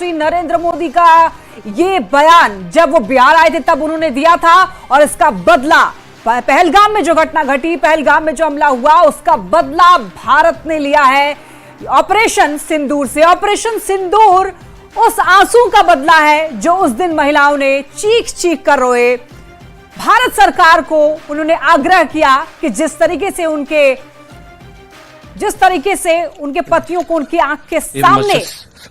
प्रधानमंत्री नरेंद्र मोदी का ये बयान जब वो बिहार आए थे तब उन्होंने दिया था, और इसका बदला पहलगाम में जो घटना घटी, पहलगाम में जो हमला हुआ, उसका बदला भारत ने लिया है ऑपरेशन सिंदूर से। ऑपरेशन सिंदूर उस आंसू का बदला है जो उस दिन महिलाओं ने चीख चीख कर रोए। भारत सरकार को उन्होंने आग्रह किया कि जिस तरीके से उनके पतियों को उनकी आंख के सामने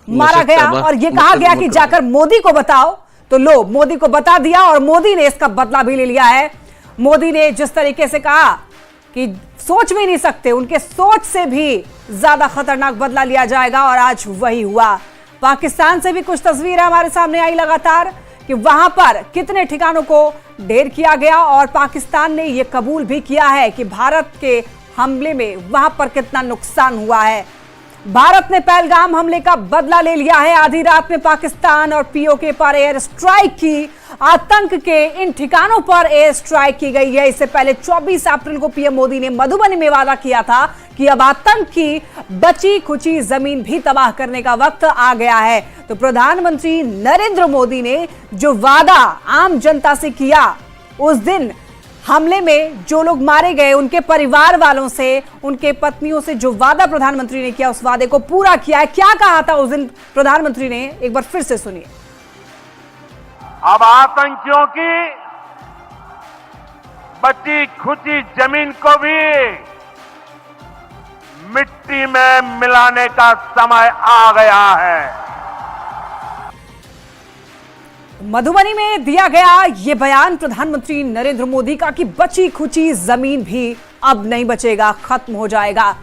मारा गया और ये कहा गया कि जाकर मोदी को बताओ, तो लो मोदी को बता दिया और मोदी ने इसका बदला भी ले लिया है। मोदी ने जिस तरीके से कहा कि सोच भी नहीं सकते, उनके सोच से भी ज्यादा खतरनाक बदला लिया जाएगा, और आज वही हुआ। पाकिस्तान से भी कुछ तस्वीरें हमारे सामने आई लगातार कि वहां पर कितने ठिकानों को ढेर किया गया, और पाकिस्तान ने यह कबूल भी किया है कि भारत के हमले में वहां पर कितना नुकसान हुआ है। भारत ने पहलगाम हमले का बदला ले लिया है। आधी रात में पाकिस्तान और पीओके पर एयर स्ट्राइक की, आतंक के इन ठिकानों पर एयर स्ट्राइक की गई है। इससे पहले 24 अप्रैल को पीएम मोदी ने मधुबनी में वादा किया था कि अब आतंक की बची खुची जमीन भी तबाह करने का वक्त आ गया है। तो प्रधानमंत्री नरेंद्र मोदी ने जो वादा आम जनता से किया, उस दिन हमले में जो लोग मारे गए उनके परिवार वालों से, उनके पत्नियों से जो वादा प्रधानमंत्री ने किया, उस वादे को पूरा किया है। क्या कहा था उस दिन प्रधानमंत्री ने, एक बार फिर से सुनिए। अब आतंकियों की बची खुची जमीन को भी मिट्टी में मिलाने का समय आ गया है। मधुबनी में दिया गया ये बयान प्रधानमंत्री नरेंद्र मोदी का कि बची खुची जमीन भी अब नहीं बचेगा, खत्म हो जाएगा।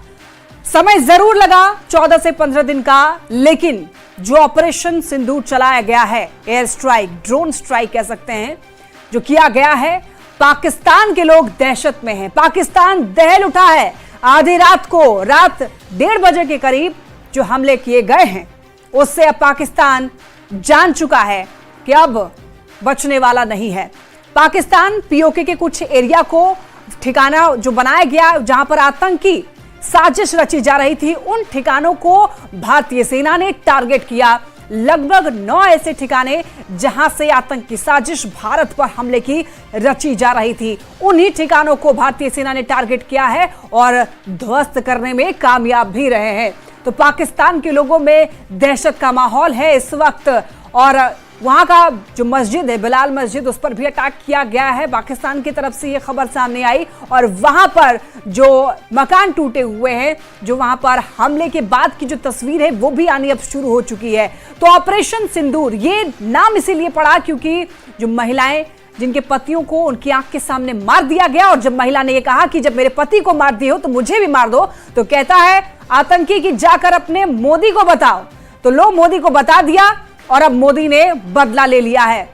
समय जरूर लगा 14 से 15 दिन का, लेकिन जो ऑपरेशन सिंदूर चलाया गया है, एयर स्ट्राइक, ड्रोन स्ट्राइक कह सकते हैं, जो किया गया है, पाकिस्तान के लोग दहशत में हैं। पाकिस्तान दहल उठा है। आधी रात को, रात 1:30 बजे के करीब जो हमले किए गए हैं, उससे अब पाकिस्तान जान चुका है कि अब बचने वाला नहीं है। पाकिस्तान पीओके के कुछ एरिया को ठिकाना जो बनाया गया जहां पर आतंकी साजिश रची जा रही थी, उन ठिकानों को भारतीय सेना ने टारगेट किया। लगभग 9 ऐसे ठिकाने जहां से आतंकी साजिश भारत पर हमले की रची जा रही थी, उन्हीं ठिकानों को भारतीय सेना ने टारगेट किया है और ध्वस्त करने में कामयाब भी रहे हैं। तो पाकिस्तान के लोगों में दहशत का माहौल है इस वक्त, और वहां का जो मस्जिद है, बिलाल मस्जिद, उस पर भी अटैक किया गया है। पाकिस्तान की तरफ से यह खबर सामने आई, और वहां पर जो मकान टूटे हुए हैं, जो वहां पर हमले के बाद की जो तस्वीर है, वो भी आनी अब शुरू हो चुकी है। तो ऑपरेशन सिंदूर ये नाम इसीलिए पड़ा क्योंकि जो महिलाएं जिनके पतियों को उनकी आंख के सामने मार दिया गया, और जब महिला ने यह कहा कि जब मेरे पति को मार दिए हो तो मुझे भी मार दो, तो कहता है आतंकी कि जाकर अपने मोदी को बताओ। तो लो मोदी को बता दिया, और अब मोदी ने बदला ले लिया है।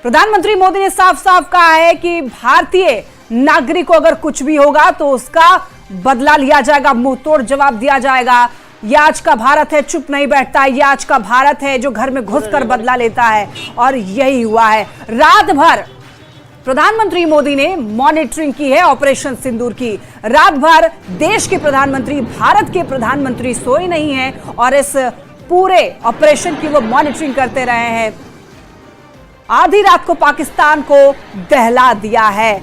प्रधानमंत्री मोदी ने साफ साफ कहा है कि भारतीय नागरिक को अगर कुछ भी होगा तो उसका बदला लिया जाएगा, मुंहतोड़ जवाब दिया जाएगा। यह आज का भारत है, चुप नहीं बैठता। यह आज का भारत है जो घर में घुसकर बदला लेता है, और यही हुआ है। रात भर प्रधानमंत्री मोदी ने मॉनिटरिंग की है ऑपरेशन सिंदूर की। रात भर देश के प्रधानमंत्री, भारत के प्रधानमंत्री सोए नहीं है, और इस पूरे ऑपरेशन की वो मॉनिटरिंग करते रहे हैं। आधी रात को पाकिस्तान को दहला दिया है।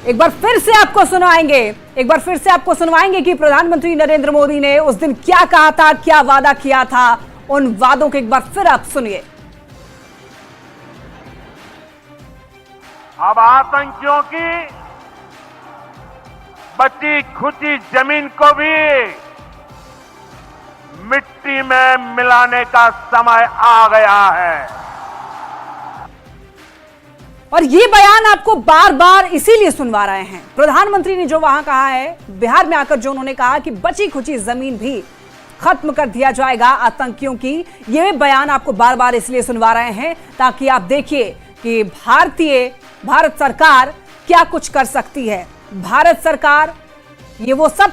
एक बार फिर से आपको सुनवाएंगे कि प्रधानमंत्री नरेंद्र मोदी ने उस दिन क्या कहा था, क्या वादा किया था। उन वादों को एक बार फिर आप सुनिए। अब आतंकियों की बची खुची जमीन को भी मिट्टी में मिलाने का समय आ गया है। और ये बयान आपको बार बार इसीलिए सुनवा रहे हैं। प्रधानमंत्री ने जो वहां कहा है, बिहार में आकर जो उन्होंने कहा कि बची खुची जमीन भी खत्म कर दिया जाएगा आतंकियों की, ये बयान आपको बार बार इसलिए सुनवा रहे हैं ताकि आप देखिए कि भारत सरकार क्या कुछ कर सकती है। भारत सरकार ये वो सब